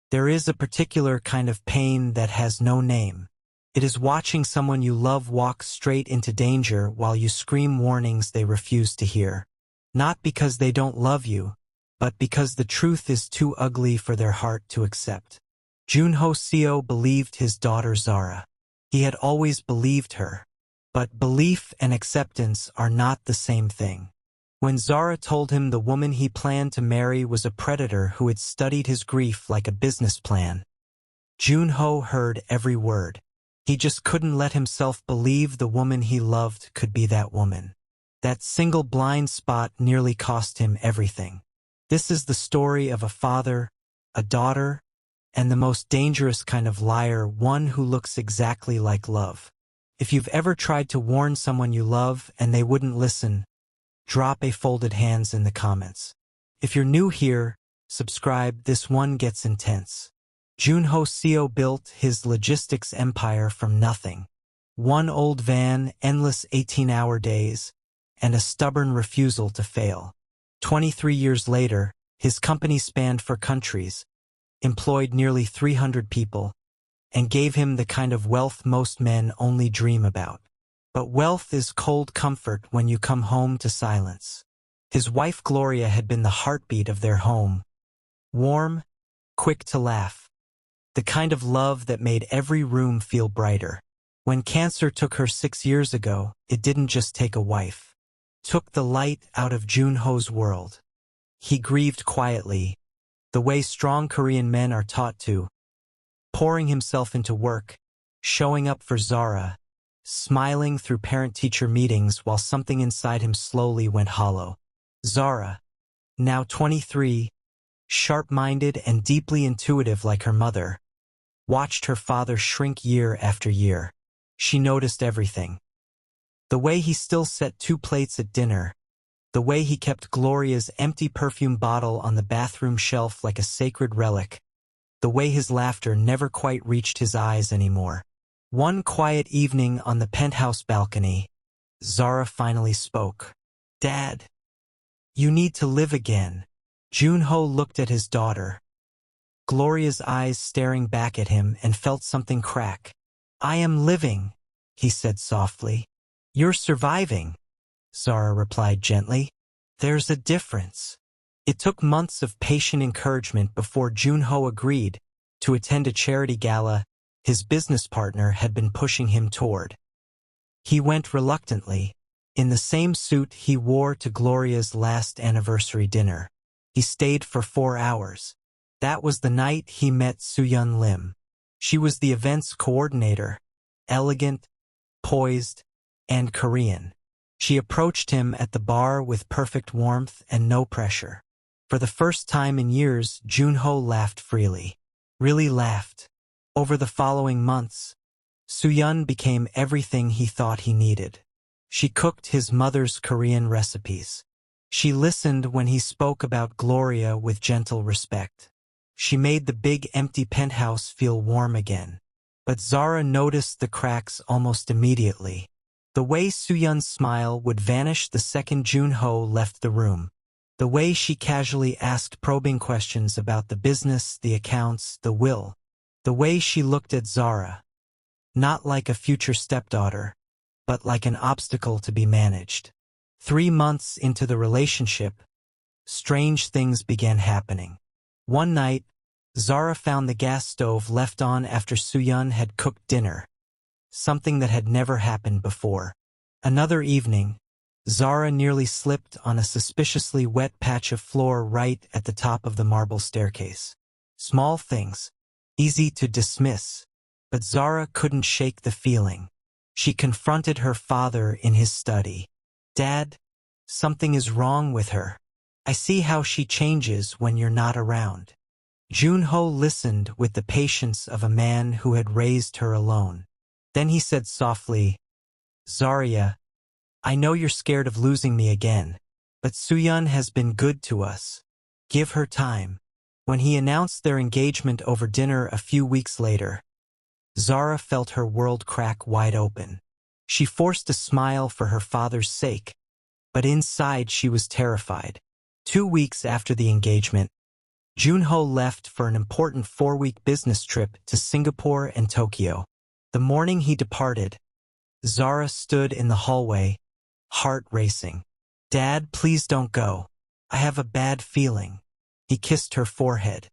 There is a particular kind of pain that has no name. It is watching someone you love walk straight into danger while you scream warnings they refuse to hear. Not because they don't love you, but because the truth is too ugly for their heart to accept. Joon-ho Seo believed his daughter Zara. He had always believed her. But belief and acceptance are not the same thing. When Zara told him the woman he planned to marry was a predator who had studied his grief like a business plan, Joon-ho heard every word. He just couldn't let himself believe the woman he loved could be that woman. That single blind spot nearly cost him everything. This is the story of a father, a daughter, and the most dangerous kind of liar, one who looks exactly like love. If you've ever tried to warn someone you love and they wouldn't listen, drop a folded hands in the comments. If you're new here, subscribe, this one gets intense. Joon-ho Seo built his logistics empire from nothing. One old van, endless 18-hour days, and a stubborn refusal to fail. 23 years later, his company spanned 4 countries, employed nearly 300 people, and gave him the kind of wealth most men only dream about. But wealth is cold comfort when you come home to silence. His wife Gloria had been the heartbeat of their home. Warm, quick to laugh. The kind of love that made every room feel brighter. When cancer took her 6 years ago, it didn't just take a wife. It took the light out of Joon-ho's world. He grieved quietly, the way strong Korean men are taught to, pouring himself into work, showing up for Zara, smiling through parent-teacher meetings while something inside him slowly went hollow. Zara, now 23, sharp-minded and deeply intuitive like her mother, watched her father shrink year after year. She noticed everything. The way he still set 2 plates at dinner, the way he kept Gloria's empty perfume bottle on the bathroom shelf like a sacred relic, the way his laughter never quite reached his eyes anymore. One quiet evening on the penthouse balcony, Zara finally spoke. "Dad, you need to live again." Joon-ho looked at his daughter, Gloria's eyes staring back at him, and felt something crack. "I am living," he said softly. "You're surviving," Zara replied gently. "There's a difference." It took months of patient encouragement before Joon-ho agreed to attend a charity gala his business partner had been pushing him toward. He went reluctantly, in the same suit he wore to Gloria's last anniversary dinner. He stayed for 4 hours. That was the night he met Soo-Yeon Lim. She was the event's coordinator, elegant, poised, and Korean. She approached him at the bar with perfect warmth and no pressure. For the first time in years, Joon-ho laughed freely. Really laughed. Over the following months, Soo-Yeon became everything he thought he needed. She cooked his mother's Korean recipes. She listened when he spoke about Gloria with gentle respect. She made the big empty penthouse feel warm again. But Zara noticed the cracks almost immediately. The way Soo-Yeon's smile would vanish the second Joon-ho left the room. The way she casually asked probing questions about the business, the accounts, the will. The way she looked at Zara. Not like a future stepdaughter, but like an obstacle to be managed. 3 months into the relationship, strange things began happening. One night, Zara found the gas stove left on after Soo-Yeon had cooked dinner. Something that had never happened before. Another evening, Zara nearly slipped on a suspiciously wet patch of floor right at the top of the marble staircase. Small things, easy to dismiss, but Zara couldn't shake the feeling. She confronted her father in his study. "Dad, something is wrong with her. I see how she changes when you're not around." Joon-ho listened with the patience of a man who had raised her alone. Then he said softly, "Zara, I know you're scared of losing me again, but Soo-Yeon has been good to us. Give her time." When he announced their engagement over dinner a few weeks later, Zara felt her world crack wide open. She forced a smile for her father's sake, but inside she was terrified. 2 weeks after the engagement, Joon-ho left for an important 4-week business trip to Singapore and Tokyo. The morning he departed, Zara stood in the hallway, heart racing. "Dad, please don't go. I have a bad feeling." He kissed her forehead.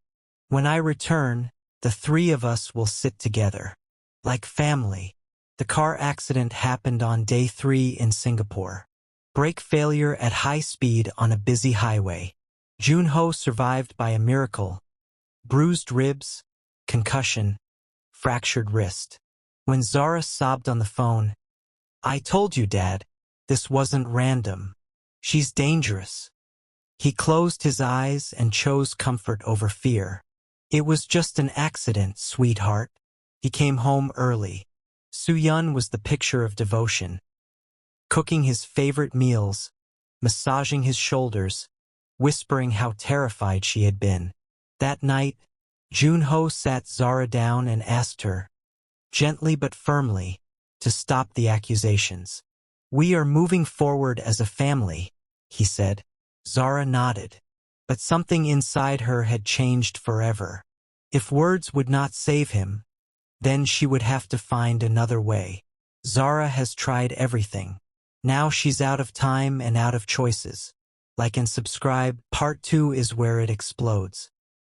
"When I return, the 3 of us will sit together. Like family." The car accident happened on day 3 in Singapore. Brake failure at high speed on a busy highway. Joon-ho survived by a miracle. Bruised ribs, concussion, fractured wrist. When Zara sobbed on the phone, "I told you, Dad, this wasn't random. She's dangerous." He closed his eyes and chose comfort over fear. "It was just an accident, sweetheart." He came home early. Soo-Yeon was the picture of devotion, cooking his favorite meals, massaging his shoulders, whispering how terrified she had been. That night, Joon-ho sat Zara down and asked her, gently but firmly, to stop the accusations. "We are moving forward as a family," he said. Zara nodded, but something inside her had changed forever. If words would not save him, then she would have to find another way. Zara has tried everything. Now she's out of time and out of choices. Like and subscribe. Part 2 is where it explodes.